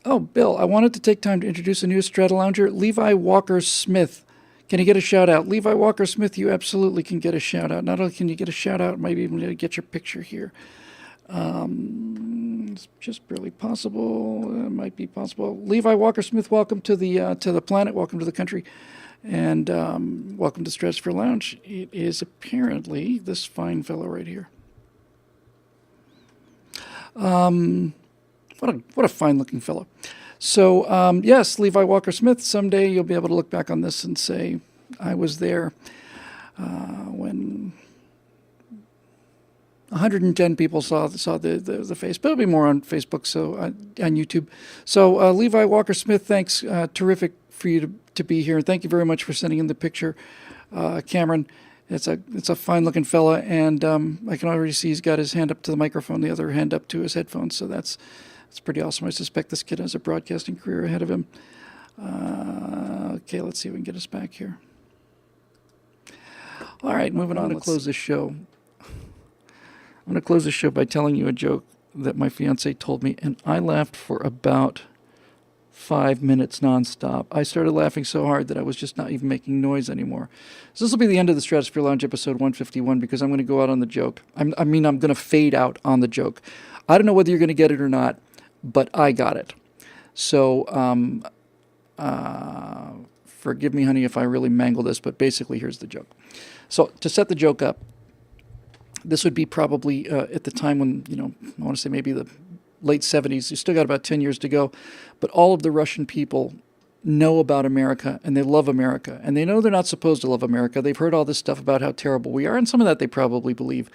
Oh, Bill, I wanted to take time to introduce a new Stratolounger, Levi Walker Smith. Can you get a shout out? Levi Walker Smith, you absolutely can get a shout out. Not only can you get a shout out, maybe even get your picture here. It's just barely possible. It might be possible. Levi Walker Smith, welcome to the planet. Welcome to the country. And welcome to Stratosphere Lounge. It is apparently this fine fellow right here. What a fine-looking fellow. So, yes, Levi Walker Smith, someday you'll be able to look back on this and say, I was there when 110 people saw the face, but it'll be more on Facebook, so on YouTube. So, Levi Walker Smith, thanks. Terrific for you to be here. Thank you very much for sending in the picture, Cameron. It's a fine-looking fella, and I can already see he's got his hand up to the microphone, the other hand up to his headphones, so that's pretty awesome. I suspect this kid has a broadcasting career ahead of him. Okay, let's see if we can get us back here. All right, moving on to close this show. I'm going to close the show by telling you a joke that my fiance told me, and I laughed for about 5 minutes nonstop. I started laughing so hard that I was just not even making noise anymore. So this will be the end of the Stratosphere Lounge episode 151 because I'm going to go out on the joke. I'm going to fade out on the joke. I don't know whether you're going to get it or not, but I got it. So forgive me, honey, if I really mangle this, but basically here's the joke. So to set the joke up, this would be probably at the time when, I want to say maybe the late 70s. You still got about 10 years to go. But all of the Russian people know about America, and they love America. And they know they're not supposed to love America. They've heard all this stuff about how terrible we are, and some of that they probably believe.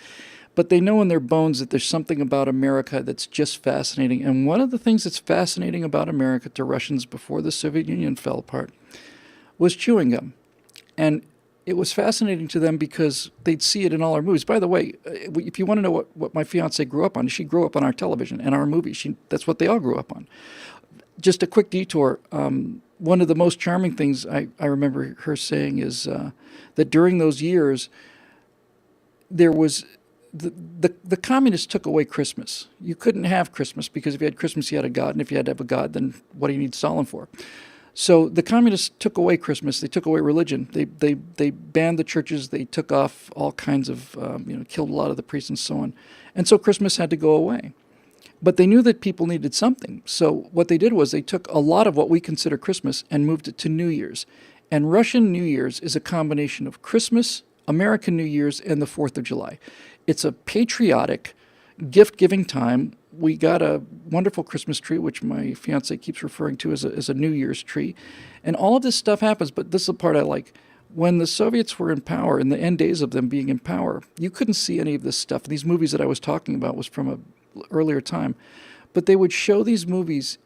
But they know in their bones that there's something about America that's just fascinating. And one of the things that's fascinating about America to Russians before the Soviet Union fell apart was chewing gum. And it was fascinating to them because they'd see it in all our movies. By the way, if you want to know what my fiance grew up on, she grew up on our television and our movies. That's what they all grew up on. Just a quick detour. One of the most charming things I remember her saying is that during those years, there was the communists took away Christmas. You couldn't have Christmas because if you had Christmas, you had a God, and if you had to have a God, then what do you need Stalin for? So the communists took away Christmas. They took away religion. They banned the churches. They took off all kinds of, killed a lot of the priests and so on. And so Christmas had to go away. But they knew that people needed something. So what they did was they took a lot of what we consider Christmas and moved it to New Year's. And Russian New Year's is a combination of Christmas, American New Year's, and the 4th of July. It's a patriotic, gift-giving time. We got a wonderful Christmas tree, which my fiance keeps referring to as a New Year's tree. And all of this stuff happens, but this is the part I like. When the Soviets were in power, in the end days of them being in power, you couldn't see any of this stuff. These movies that I was talking about was from an earlier time. But they would show these movies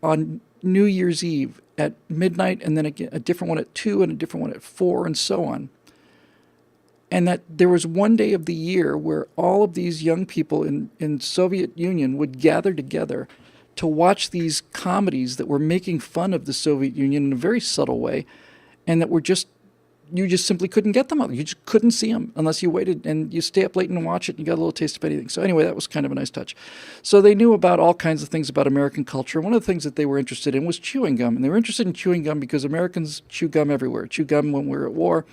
on New Year's Eve at midnight, and then again, a different one at 2 and a different one at 4 and so on. And that there was one day of the year where all of these young people in Soviet Union would gather together to watch these comedies that were making fun of the Soviet Union in a very subtle way, and that were you just simply couldn't get them up. You just couldn't see them unless you waited, and you stay up late and watch it, and you got a little taste of anything. So anyway, that was kind of a nice touch. So they knew about all kinds of things about American culture. One of the things that they were interested in was chewing gum, and they were interested in chewing gum because Americans chew gum everywhere. Chew gum when we're at war.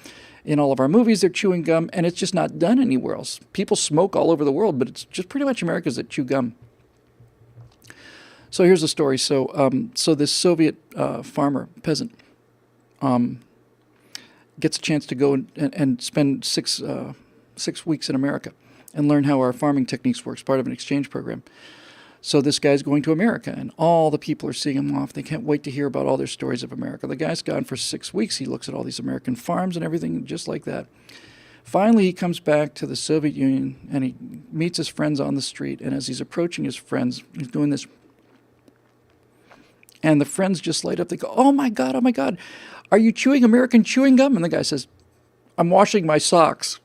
In all of our movies, they're chewing gum, and it's just not done anywhere else. People smoke all over the world, but it's just pretty much Americans that chew gum. So here's the story. So this Soviet farmer, peasant, gets a chance to go and spend 6 weeks in America and learn how our farming techniques work as part of an exchange program. So this guy's going to America, and all the people are seeing him off. They can't wait to hear about all their stories of America. The guy's gone for 6 weeks. He looks at all these American farms and everything just like that. Finally, he comes back to the Soviet Union, and he meets his friends on the street. And as he's approaching his friends, he's doing this. And the friends just light up. They go, oh, my God, are you chewing American chewing gum? And the guy says, I'm washing my socks.